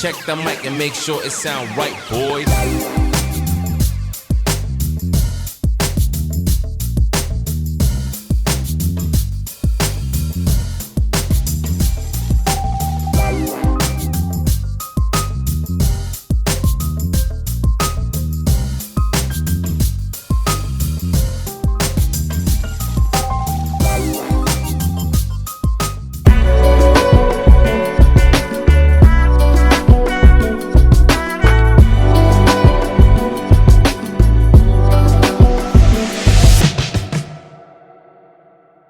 Check the mic and make sure it sound right, boys.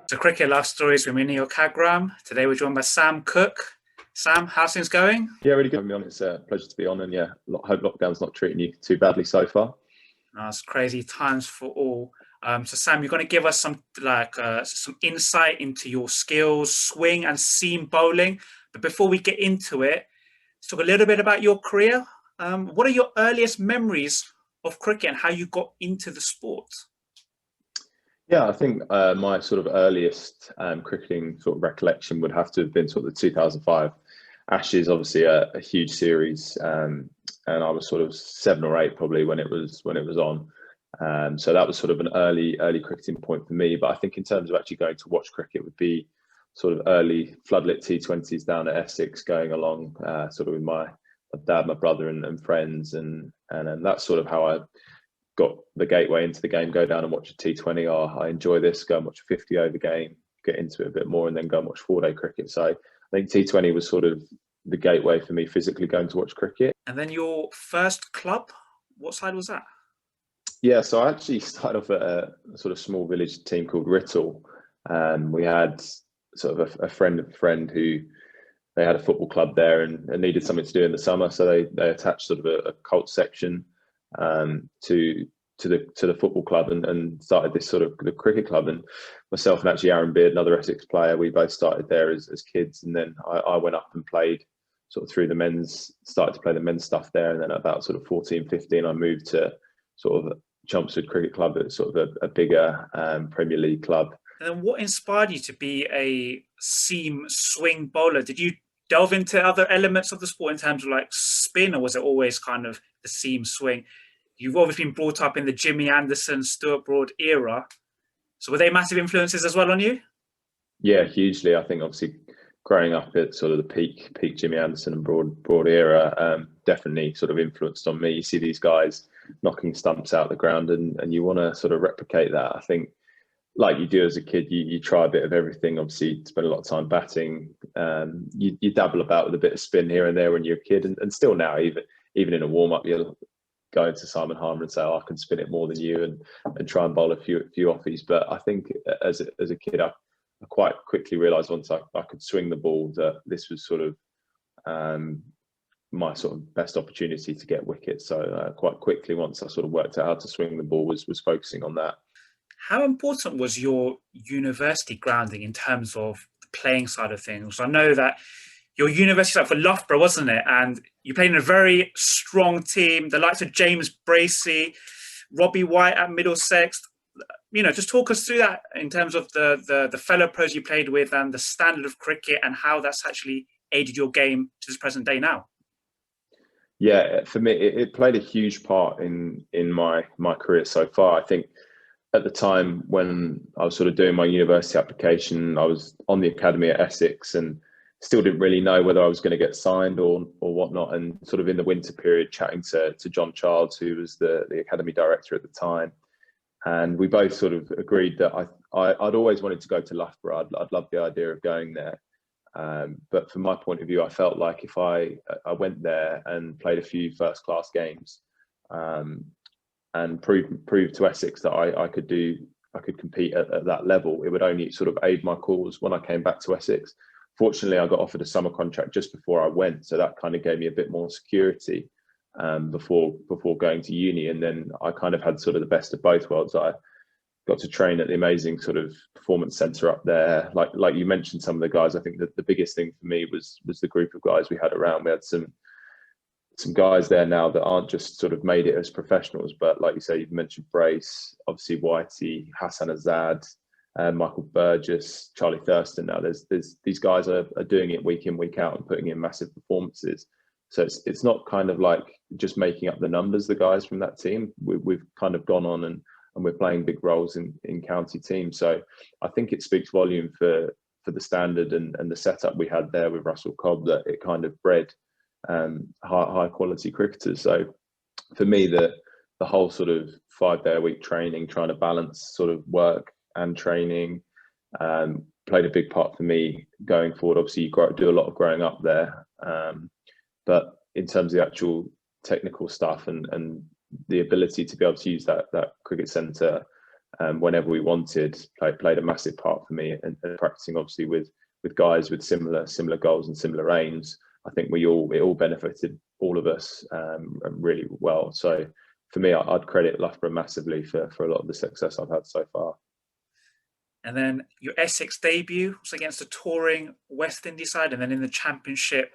So Cricket Life Stories with me, Neel Khagram. Today we're joined by Sam Cook. Sam, how's things going? Yeah, really good to be on. It's a pleasure to be on, and yeah, hope lockdown's not treating you too badly so far. It's crazy times for all. So Sam, you're going to give us some insight into your skills, swing and seam bowling. But before we get into it, let's talk a little bit about your career. What are your earliest memories of cricket and how you got into the sport? Yeah, I think my sort of earliest cricketing sort of recollection would have to have been sort of the 2005 Ashes, obviously a huge series, and I was sort of 7 or 8 probably when it was on. So that was sort of an early cricketing point for me. But I think in terms of actually going to watch cricket would be sort of early floodlit T20s down at Essex, going along sort of with my dad, my brother, and friends, and that's sort of how I got the gateway into the game. Go down and watch a T20. I enjoy this. Go and watch a 50 over game, get into it a bit more, and then go and watch 4-day cricket. So I think T20 was sort of the gateway for me physically going to watch cricket. And then your first club, what side was that? Yeah, so I actually started off at a sort of small village team called Writtle. We had sort of a friend of a friend who they had a football club there and needed something to do in the summer, so they attached sort of a cult section to the football club and started this sort of the cricket club. And myself and actually Aaron Beard, another Essex player, we both started there as kids, and then I went up and played sort of through the men's, started to play the men's stuff there, and then at about sort of 14, 15 I moved to sort of Chelmsford Cricket Club, at sort of a bigger Premier League club. And then what inspired you to be a seam swing bowler? Did you delve into other elements of the sport in terms of like spin, or was it always kind of the seam swing? You've obviously been brought up in the Jimmy Anderson, Stuart Broad era. So were they massive influences as well on you? Yeah, hugely. I think obviously growing up at sort of the peak Jimmy Anderson and Broad era definitely sort of influenced on me. You see these guys knocking stumps out the ground and you want to sort of replicate that. I think like you do as a kid, you try a bit of everything. Obviously, you spend a lot of time batting. You dabble about with a bit of spin here and there when you're a kid, and still now, even in a warm up, you'll go into Simon Harmer and say, "Oh, I can spin it more than you," and try and bowl a few offies. But I think as a kid, I quite quickly realised once I could swing the ball that this was sort of my sort of best opportunity to get wickets. So quite quickly, once I sort of worked out how to swing the ball, was focusing on that. How important was your university grounding in terms of the playing side of things? I know that your university was for Loughborough, wasn't it? And you played in a very strong team, the likes of James Bracey, Robbie White at Middlesex. Just talk us through that in terms of the fellow pros you played with and the standard of cricket and how that's actually aided your game to this present day now. Yeah, for me, it played a huge part in my career so far. I think at the time when I was sort of doing my university application, I was on the academy at Essex and still didn't really know whether I was going to get signed or whatnot. And sort of in the winter period, chatting to John Childs, who was the academy director at the time, and we both sort of agreed that I'd always wanted to go to Loughborough. I'd love the idea of going there. But from my point of view, I felt like if I went there and played a few first class games, and prove to Essex that I could compete at that level, it would only sort of aid my cause when I came back to Essex. Fortunately, I got offered a summer contract just before I went, so that kind of gave me a bit more security before going to uni. And then I kind of had sort of the best of both worlds. I got to train at the amazing sort of performance centre up there. Like you mentioned, some of the guys. I think that the biggest thing for me was the group of guys we had around. We had some guys there now that aren't just sort of made it as professionals, but like you say, you've mentioned Brace, obviously Whitey, Hassan Azad, Michael Burgess, Charlie Thurston. Now there's these guys are doing it week in, week out and putting in massive performances. So it's not kind of like just making up the numbers, the guys from that team. We've kind of gone on and we're playing big roles in county teams. So I think it speaks volume for the standard and the setup we had there with Russell Cobb, that it kind of bred high quality cricketers. So for me, the whole sort of 5-day-a-week training, trying to balance sort of work and training, played a big part for me going forward. Obviously, you do a lot of growing up there, but in terms of the actual technical stuff and the ability to be able to use that cricket centre whenever we wanted, played a massive part for me. And practicing obviously with guys with similar goals and similar aims, I think it all benefited all of us really well. So for me, I'd credit Loughborough massively for a lot of the success I've had so far. And then your Essex debut was against a touring West Indies side, and then in the Championship,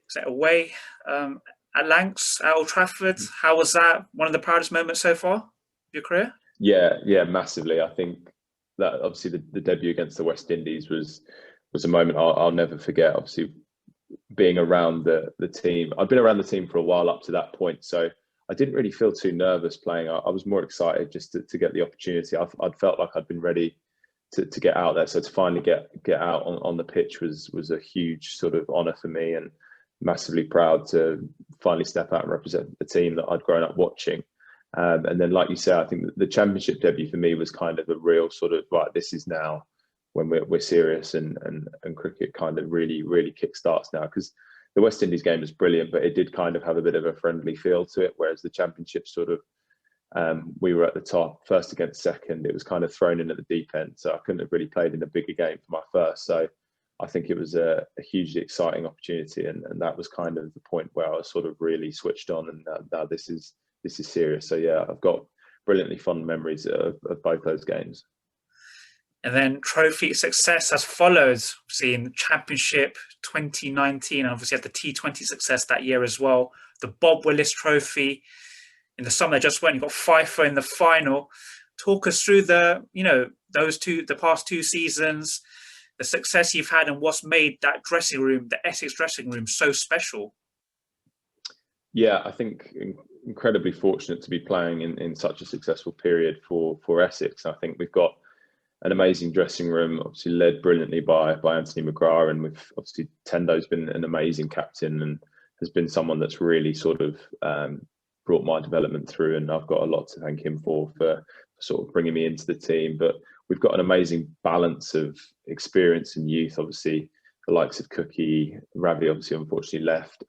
was that away at Lancs at Old Trafford? How was that? One of the proudest moments so far of your career? Yeah, massively. I think that obviously the debut against the West Indies was a moment I'll never forget. Obviously, being around the team, I'd been around the team for a while up to that point, so I didn't really feel too nervous playing. I was more excited just to get the opportunity. I'd felt like I'd been ready to get out there. So to finally get out on the pitch was a huge sort of honour for me, and massively proud to finally step out and represent the team that I'd grown up watching. And then, like you said, I think the Championship debut for me was kind of a real sort of, right, this is now when we're serious and cricket kind of really kick starts now, because the West Indies game was brilliant, but it did kind of have a bit of a friendly feel to it, whereas the Championship sort of, we were at the top, first against second. It was kind of thrown in at the deep end, so I couldn't have really played in a bigger game for my first. So I think it was a hugely exciting opportunity, and that was kind of the point where I was sort of really switched on, and now this is serious. So yeah, I've got brilliantly fond memories of both those games. And then trophy success has followed, obviously in the Championship 2019, and obviously had the T20 success that year as well. The Bob Willis Trophy in the summer that just went, you got FIFA in the final. Talk us through the past two seasons, the success you've had, and what's made that dressing room, the Essex dressing room, so special. Yeah, I think incredibly fortunate to be playing in such a successful period for Essex. I think we've got an amazing dressing room, obviously led brilliantly by Anthony McGrath, and we've obviously Tendo's been an amazing captain and has been someone that's really sort of brought my development through, and I've got a lot to thank him for sort of bringing me into the team. But we've got an amazing balance of experience and youth. Obviously, the likes of Cookie, Ravi obviously unfortunately left,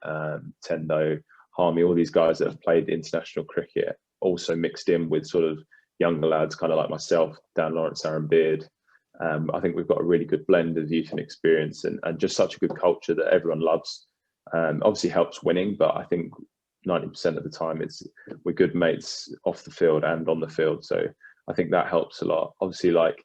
Tendo, Harmy, all these guys that have played international cricket, also mixed in with sort of younger lads, kind of like myself, Dan Lawrence, Aaron Beard. I think we've got a really good blend of youth and experience, and just such a good culture that everyone loves. Obviously helps winning, but I think 90% of the time we're good mates off the field and on the field. So I think that helps a lot. Obviously, like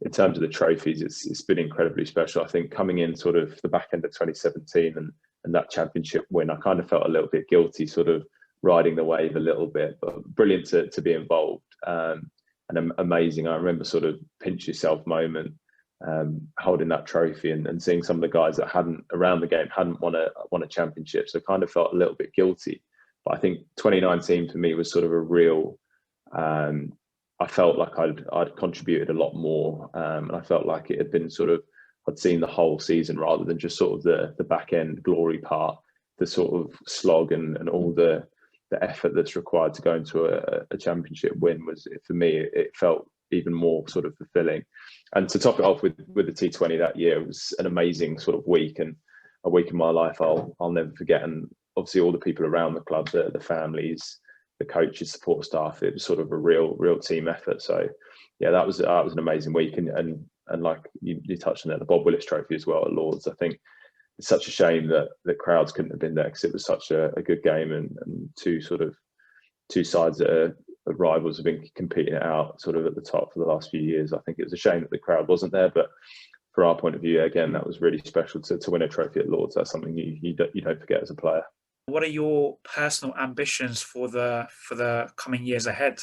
in terms of the trophies, it's been incredibly special. I think coming in sort of the back end of 2017 and that Championship win, I kind of felt a little bit guilty, sort of riding the wave a little bit, but brilliant to be involved, and amazing. I remember sort of pinch yourself moment, holding that trophy and seeing some of the guys that hadn't won a championship, so kind of felt a little bit guilty. But I think 2019 for me was sort of a real, I felt like I'd contributed a lot more, and I felt like it had been sort of, I'd seen the whole season rather than just sort of the back end glory part, the sort of slog and all the effort that's required to go into a championship win was, for me, it felt even more sort of fulfilling. And to top it off with the T20 that year, it was an amazing sort of week, and a week in my life I'll never forget. And obviously all the people around the club, the families, the coaches, support staff, it was sort of a real team effort. So yeah, that was an amazing week. And like you touched on it, the Bob Willis Trophy as well at Lords. I think it's such a shame that the crowds couldn't have been there, because it was such a good game, and two sides that are rivals have been competing it out sort of at the top for the last few years. I think it was a shame that the crowd wasn't there, but from our point of view, again, that was really special to win a trophy at Lords. That's something you don't forget as a player. What are your personal ambitions for the coming years ahead?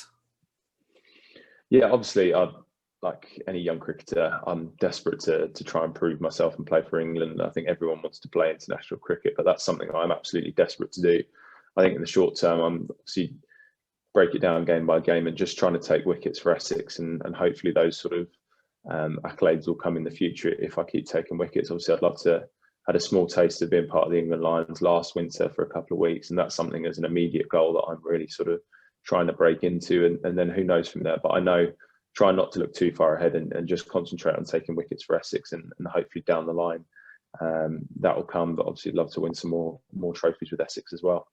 Yeah, obviously, I'd like any young cricketer, I'm desperate to try and prove myself and play for England. I think everyone wants to play international cricket, but that's something I'm absolutely desperate to do. I think in the short term, I'm obviously break it down game by game and just trying to take wickets for Essex, and hopefully those sort of accolades will come in the future if I keep taking wickets. Obviously, I'd love to had a small taste of being part of the England Lions last winter for a couple of weeks, and that's something as an immediate goal that I'm really sort of trying to break into, and then who knows from there. But I know try not to look too far ahead and just concentrate on taking wickets for Essex, and hopefully down the line that will come. But obviously, I'd love to win some more trophies with Essex as well.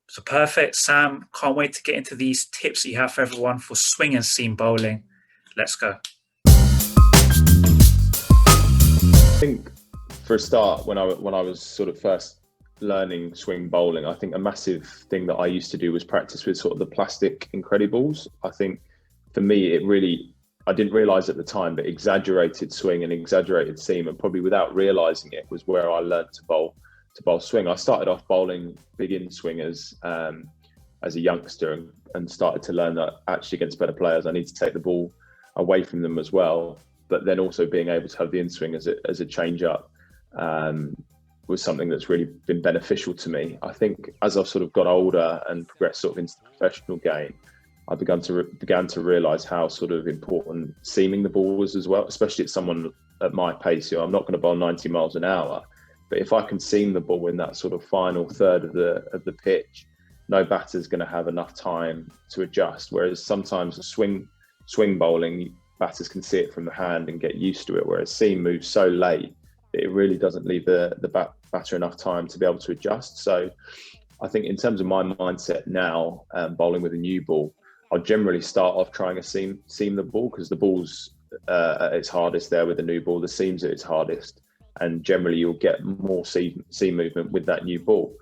So perfect, Sam. Can't wait to get into these tips that you have for everyone for swing and seam bowling. Let's go. I think for a start, when I was sort of first learning swing bowling, I think a massive thing that I used to do was practice with sort of the plastic Incredibles. I think for me, I didn't realise at the time, but exaggerated swing and exaggerated seam, and probably without realising it, was where I learned to bowl swing. I started off bowling big in swingers as a youngster, and started to learn that actually against better players, I need to take the ball away from them as well. But then also being able to have the in swing as a change up was something that's really been beneficial to me. I think as I've sort of got older and progressed sort of into the professional game, I began to realise how sort of important seaming the ball was as well, especially at someone at my pace. I'm not going to bowl 90 miles an hour, but if I can seam the ball in that sort of final third of the pitch, no batter's going to have enough time to adjust. Whereas sometimes a swing bowling, batters can see it from the hand and get used to it. Whereas seam moves so late that it really doesn't leave the batter enough time to be able to adjust. So I think in terms of my mindset now, bowling with a new ball, I'll generally start off trying to seam the ball, because the ball's at its hardest there with the new ball. The seam's at its hardest, and generally you'll get more seam movement with that new ball.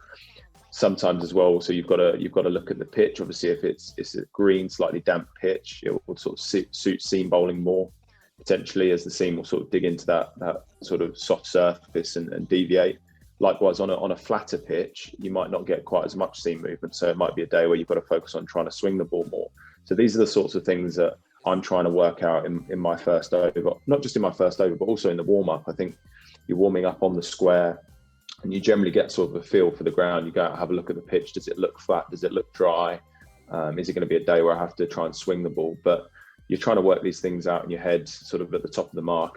Sometimes as well, so you've got to look at the pitch. Obviously, if it's a green, slightly damp pitch, it will sort of suit seam bowling more potentially, as the seam will sort of dig into that sort of soft surface and deviate. Likewise, on a flatter pitch, you might not get quite as much seam movement. So it might be a day where you've got to focus on trying to swing the ball more. So these are the sorts of things that I'm trying to work out in my first over, not just in my first over, but also in the warm-up. I think you're warming up on the square, and you generally get sort of a feel for the ground. You go out, have a look at the pitch. Does it look flat? Does it look dry? Is it going to be a day where I have to try and swing the ball? But you're trying to work these things out in your head, sort of at the top of the mark.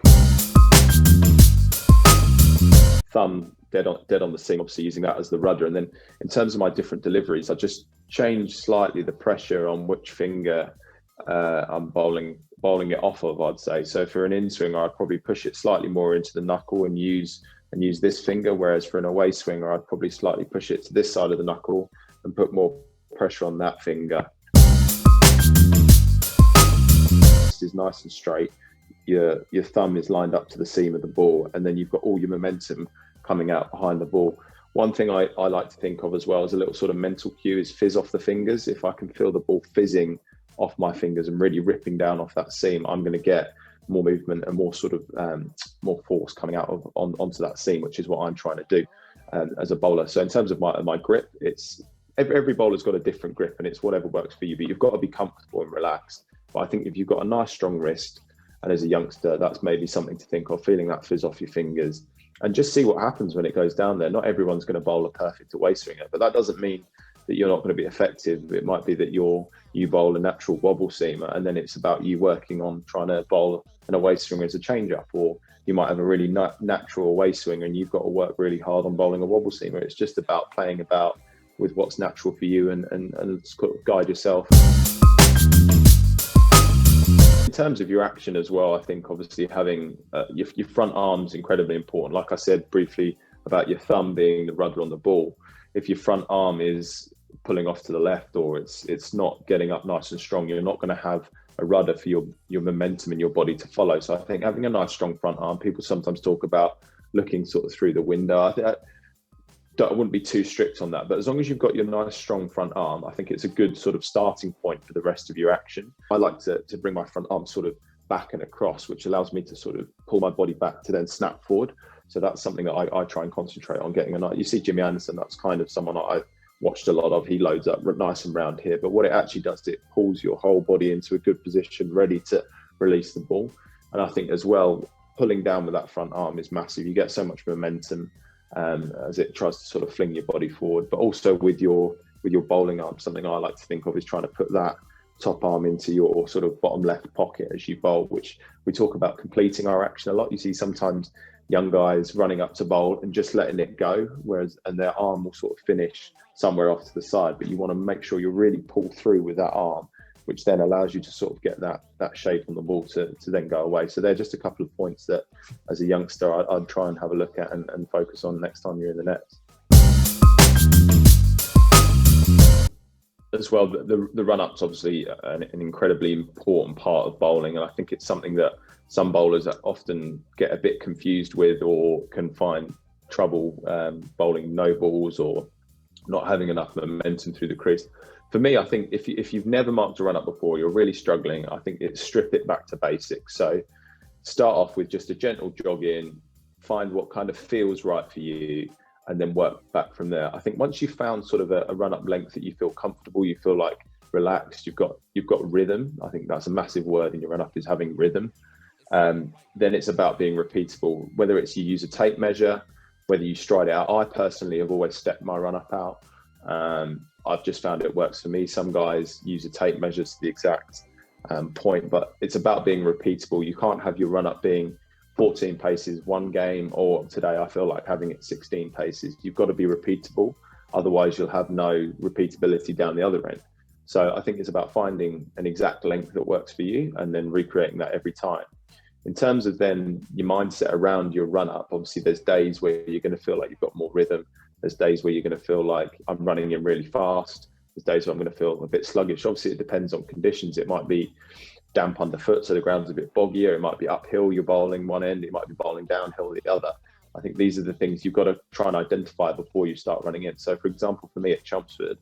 Thumb dead on the seam, obviously using that as the rudder. And then in terms of my different deliveries, I just changed slightly the pressure on which finger I'm bowling it off of, I'd say. So for an in swinger, I'd probably push it slightly more into the knuckle and use this finger, whereas for an away swinger, I'd probably slightly push it to this side of the knuckle and put more pressure on that finger. This is nice and straight. Your thumb is lined up to the seam of the ball, and then you've got all your momentum coming out behind the ball. One thing I like to think of as well as a little sort of mental cue is fizz off the fingers. If I can feel the ball fizzing off my fingers and really ripping down off that seam, I'm going to get more movement and more sort of more force coming out onto that seam, which is what I'm trying to do as a bowler. So in terms of my grip, it's every bowler's got a different grip, and it's whatever works for you, but you've got to be comfortable and relaxed. But I think if you've got a nice strong wrist, and as a youngster, that's maybe something to think of, feeling that fizz off your fingers, and just see what happens when it goes down there. Not everyone's going to bowl a perfect away swinger, but that doesn't mean that you're not going to be effective. It might be that you bowl a natural wobble seamer, and then it's about you working on trying to bowl an away swinger as a change-up, or you might have a really natural away swinger and you've got to work really hard on bowling a wobble seamer. It's just about playing about with what's natural for you and sort of guide yourself. In terms of your action as well, I think obviously having your front arm is incredibly important. Like I said briefly about your thumb being the rudder on the ball, if your front arm is pulling off to the left, or it's not getting up nice and strong, you're not going to have a rudder for your momentum in your body to follow. So I think having a nice strong front arm, people sometimes talk about looking sort of through the window. I wouldn't be too strict on that, but as long as you've got your nice strong front arm, I think it's a good sort of starting point for the rest of your action. I like to bring my front arm sort of back and across, which allows me to sort of pull my body back to then snap forward. So that's something that I try and concentrate on getting. You see Jimmy Anderson, that's kind of someone I've watched a lot of. He loads up nice and round here, but what it actually does is it pulls your whole body into a good position, ready to release the ball. And I think as well, pulling down with that front arm is massive. You get so much momentum as it tries to sort of fling your body forward, but also with your bowling arm, something I like to think of is trying to put that top arm into your sort of bottom left pocket as you bowl, which we talk about completing our action a lot. You see sometimes young guys running up to bowl and just letting it go, and their arm will sort of finish somewhere off to the side, but you want to make sure you really pull through with that arm, which then allows you to sort of get that shape on the ball to then go away. So they're just a couple of points that as a youngster I'd try and have a look at and focus on next time you're in the nets. As well, the run-up's obviously an incredibly important part of bowling, and I think it's something that some bowlers often get a bit confused with or can find trouble bowling no balls or not having enough momentum through the crease. For me, I think if you've never marked a run-up before, you're really struggling. I think it's strip it back to basics. So start off with just a gentle jog in, find what kind of feels right for you, and then work back from there. I think once you've found sort of a run-up length that you feel comfortable, you feel like relaxed, you've got rhythm. I think that's a massive word in your run-up, is having rhythm. Then it's about being repeatable, whether it's you use a tape measure, whether you stride it out. I personally have always stepped my run-up out. I've just found it works for me. Some guys use a tape measure to the exact point, but it's about being repeatable. You can't have your run-up being 14 paces one game, or today I feel like having it 16 paces. You've got to be repeatable, otherwise you'll have no repeatability down the other end. So I think it's about finding an exact length that works for you and then recreating that every time. In terms of then your mindset around your run up, obviously there's days where you're going to feel like you've got more rhythm. There's days where you're going to feel like I'm running in really fast. There's days where I'm going to feel a bit sluggish. Obviously it depends on conditions. It might be damp underfoot, so the ground's a bit boggier. It might be uphill, you're bowling one end. It might be bowling downhill the other. I think these are the things you've got to try and identify before you start running in. So for example, for me at Chelmsford,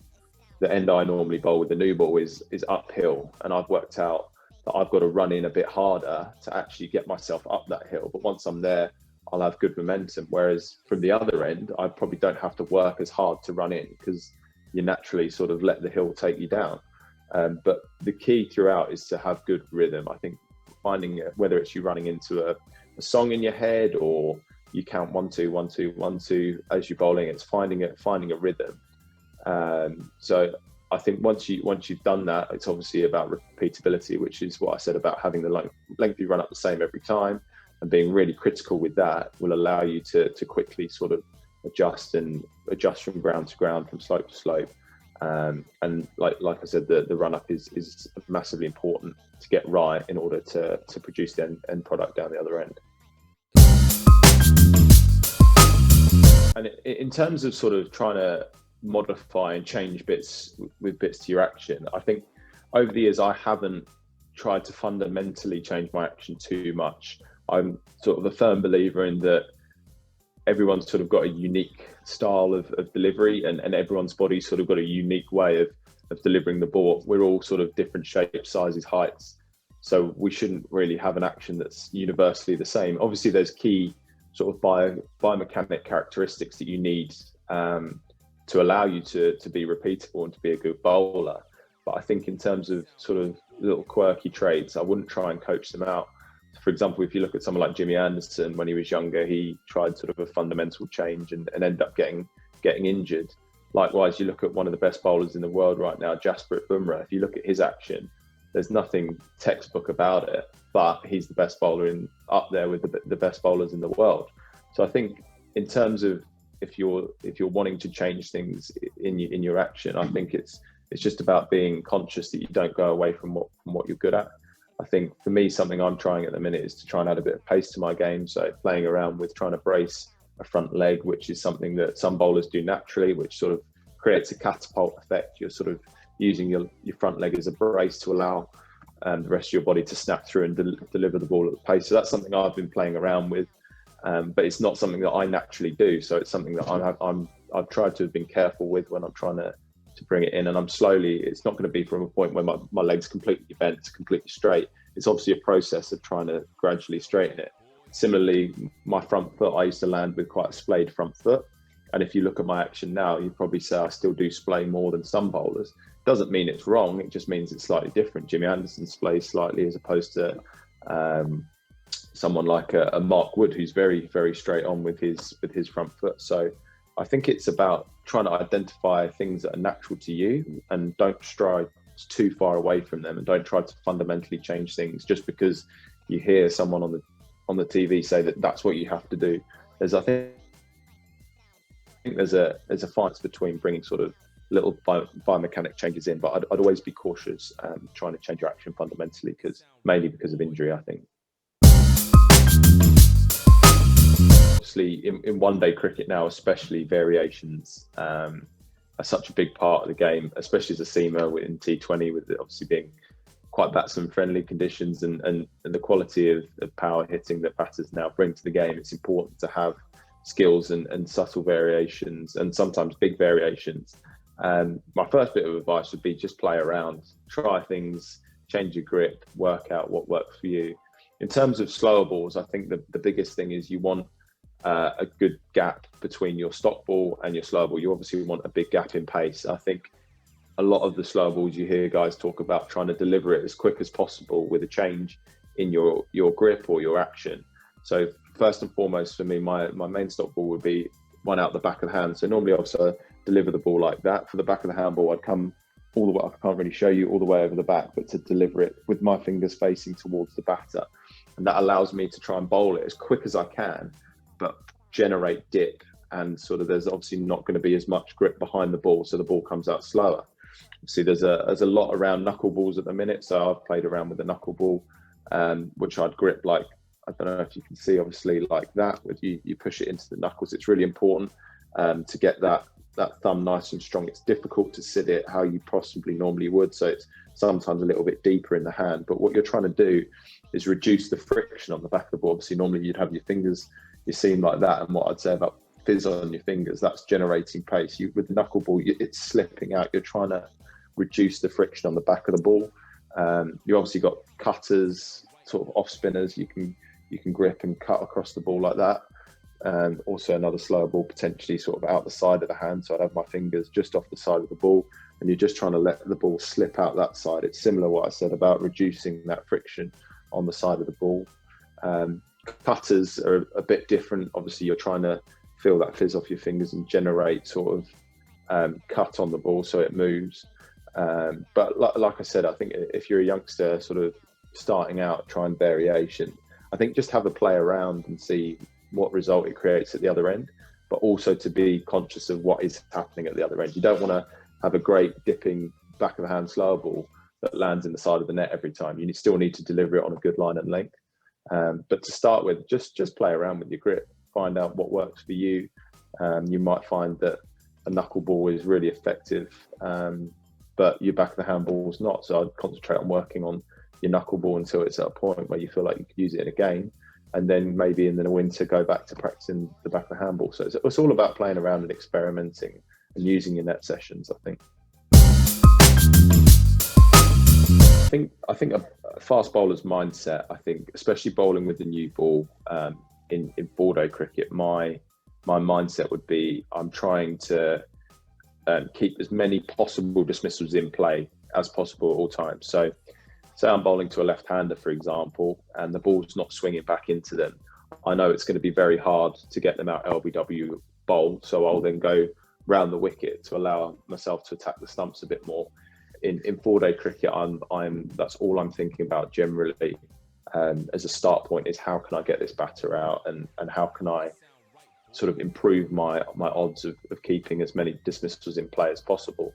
the end I normally bowl with the new ball is uphill, and I've worked out that I've got to run in a bit harder to actually get myself up that hill. But once I'm there, I'll have good momentum. Whereas from the other end, I probably don't have to work as hard to run in because you naturally sort of let the hill take you down. But the key throughout is to have good rhythm. I think finding whether it's you running into a song in your head or you count 1 2 1 2 1 2 as you're bowling, it's finding a rhythm. So I think once you've done that, it's obviously about repeatability, which is what I said about having the length you run up the same every time, and being really critical with that will allow you to quickly sort of adjust from ground to ground, from slope to slope. And like I said, the run up is massively important to get right in order to produce the end product down the other end. And in terms of sort of trying to modify and change bits to your action, I think over the years I haven't tried to fundamentally change my action too much. I'm sort of a firm believer in that everyone's sort of got a unique style of delivery, and everyone's body's sort of got a unique way of delivering the ball. We're all sort of different shapes, sizes, heights, so we shouldn't really have an action that's universally the same. Obviously there's key sort of biomechanic characteristics that you need to allow you to be repeatable and to be a good bowler. But I think in terms of sort of little quirky traits, I wouldn't try and coach them out. For example, if you look at someone like Jimmy Anderson, when he was younger, he tried sort of a fundamental change and ended up getting injured. Likewise, you look at one of the best bowlers in the world right now, Jasprit Bumrah. If you look at his action, there's nothing textbook about it, but he's the best bowler up there with the best bowlers in the world. So I think in terms of if you're wanting to change things in your action, I think it's just about being conscious that you don't go away from what you're good at. I think for me, something I'm trying at the minute is to try and add a bit of pace to my game. So playing around with trying to brace a front leg, which is something that some bowlers do naturally, which sort of creates a catapult effect. You're sort of using your front leg as a brace to allow the rest of your body to snap through and deliver the ball at the pace. So that's something I've been playing around with, but it's not something that I naturally do. So it's something that I've tried to have been careful with when I'm trying to bring it in, and it's not going to be from a point where my leg's completely bent, completely straight. It's obviously a process of trying to gradually straighten it. Similarly, my front foot, I used to land with quite a splayed front foot, and if you look at my action now, you'd probably say I still do splay more than some bowlers. Doesn't mean it's wrong, it just means it's slightly different. Jimmy Anderson splays slightly as opposed to someone like a Mark Wood, who's very, very straight on with his front foot. So I think it's about trying to identify things that are natural to you and don't strive too far away from them, and don't try to fundamentally change things just because you hear someone on the TV say that that's what you have to do. I think there's a fight between bringing sort of little biomechanic changes in, but I'd always be cautious trying to change your action fundamentally, mainly because of injury, I think. Obviously, in one-day cricket now, especially, variations are such a big part of the game, especially as a seamer in T20, with it obviously being quite batsman-friendly conditions and the quality of power hitting that batters now bring to the game. It's important to have skills and subtle variations, and sometimes big variations. My first bit of advice would be just play around, try things, change your grip, work out what works for you. In terms of slower balls, I think the biggest thing is you want a good gap between your stop ball and your slow ball. You obviously want a big gap in pace. I think a lot of the slow balls you hear guys talk about trying to deliver it as quick as possible with a change in your grip or your action. So first and foremost for me, my main stop ball would be one out the back of the hand. So normally also deliver the ball like that. For the back of the handball, I'd come all the way, I can't really show you all the way over the back, but to deliver it with my fingers facing towards the batter. And that allows me to try and bowl it as quick as I can, but generate dip. And sort of there's obviously not going to be as much grip behind the ball, so the ball comes out slower. See, there's a lot around knuckleballs at the minute. So I've played around with the knuckleball, which I'd grip like, I don't know if you can see, obviously like that, with you push it into the knuckles. It's really important to get that thumb nice and strong. It's difficult to sit it how you possibly normally would, so it's sometimes a little bit deeper in the hand. But what you're trying to do is reduce the friction on the back of the ball. Obviously, normally you'd have your fingers, your seam like that, and what I'd say about fizz on your fingers, that's generating pace. With the knuckleball, it's slipping out. You're trying to reduce the friction on the back of the ball. You obviously got cutters, sort of off spinners. You can grip and cut across the ball like that. Also another slower ball, potentially sort of out the side of the hand. So I'd have my fingers just off the side of the ball, and you're just trying to let the ball slip out that side. It's similar what I said about reducing that friction on the side of the ball. Cutters are a bit different. Obviously, you're trying to feel that fizz off your fingers and generate sort of cut on the ball so it moves. But like I said, I think if you're a youngster sort of starting out trying variation, I think just have a play around and see what result it creates at the other end, but also to be conscious of what is happening at the other end. You don't want to have a great dipping back of the hand slow ball that lands in the side of the net every time. You still need to deliver it on a good line and length. But to start with, just play around with your grip, find out what works for you. You might find that a knuckleball is really effective, but your back of the hand ball is not. So I'd concentrate on working on your knuckleball until it's at a point where you feel like you could use it in a game. And then maybe in the winter, go back to practicing the back of the handball. So it's all about playing around and experimenting and using your net sessions, I think. I think a fast bowler's mindset, I think, especially bowling with the new ball in 4-day cricket, my mindset would be I'm trying to keep as many possible dismissals in play as possible at all times. So say I'm bowling to a left-hander, for example, and the ball's not swinging back into them. I know it's going to be very hard to get them out LBW bowl, so I'll then go round the wicket to allow myself to attack the stumps a bit more. In 4-day cricket, that's all I'm thinking about generally as a start point is how can I get this batter out and how can I sort of improve my odds of keeping as many dismissals in play as possible.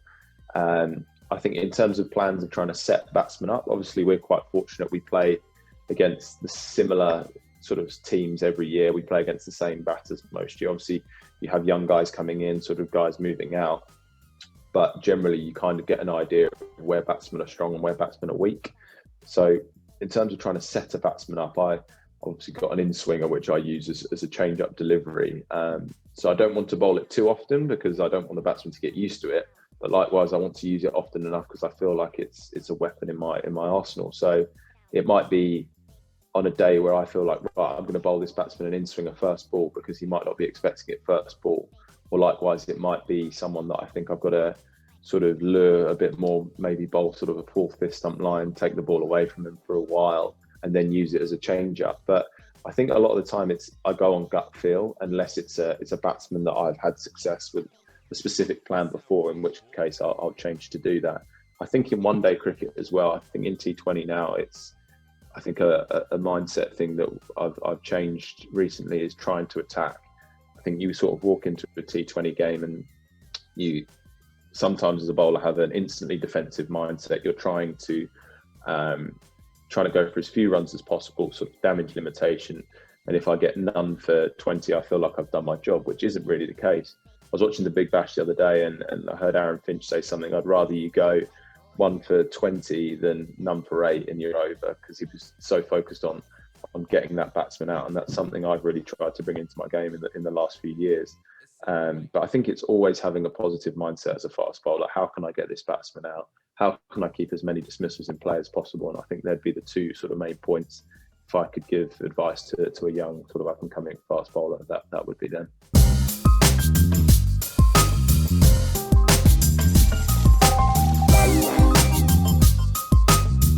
I think in terms of plans of trying to set batsmen up, obviously we're quite fortunate. We play against the similar sort of teams every year. We play against the same batters most year. Obviously you have young guys coming in, sort of guys moving out, but generally you kind of get an idea of where batsmen are strong and where batsmen are weak. So in terms of trying to set a batsman up, I obviously got an in-swinger, which I use as a change-up delivery. So I don't want to bowl it too often because I don't want the batsman to get used to it. But likewise, I want to use it often enough because I feel like it's a weapon in my arsenal. So it might be on a day where I feel like, right, I'm going to bowl this batsman an in-swinger first ball because he might not be expecting it first ball. Or likewise, it might be someone that I think I've got to sort of lure a bit more, maybe bowl sort of a 4th, 5th stump line, take the ball away from him for a while and then use it as a change up. But I think a lot of the time I go on gut feel, unless it's a batsman that I've had success with a specific plan before, in which case I'll change to do that. I think in one day cricket as well, I think in T20 now, it's I think a mindset thing that I've changed recently is trying to attack. I think you sort of walk into a T20 game and you sometimes as a bowler have an instantly defensive mindset. You're trying to go for as few runs as possible, sort of damage limitation. And if I get none for 20, I feel like I've done my job, which isn't really the case. I was watching the Big Bash the other day and I heard Aaron Finch say something, I'd rather you go 1 for 20 than none for 8 and you're over, because he was so focused on getting that batsman out. And that's something I've really tried to bring into my game in the last few years. But I think it's always having a positive mindset as a fast bowler. How can I get this batsman out? How can I keep as many dismissals in play as possible? And I think there'd be the two sort of main points. If I could give advice to a young sort of up and coming fast bowler, that would be them.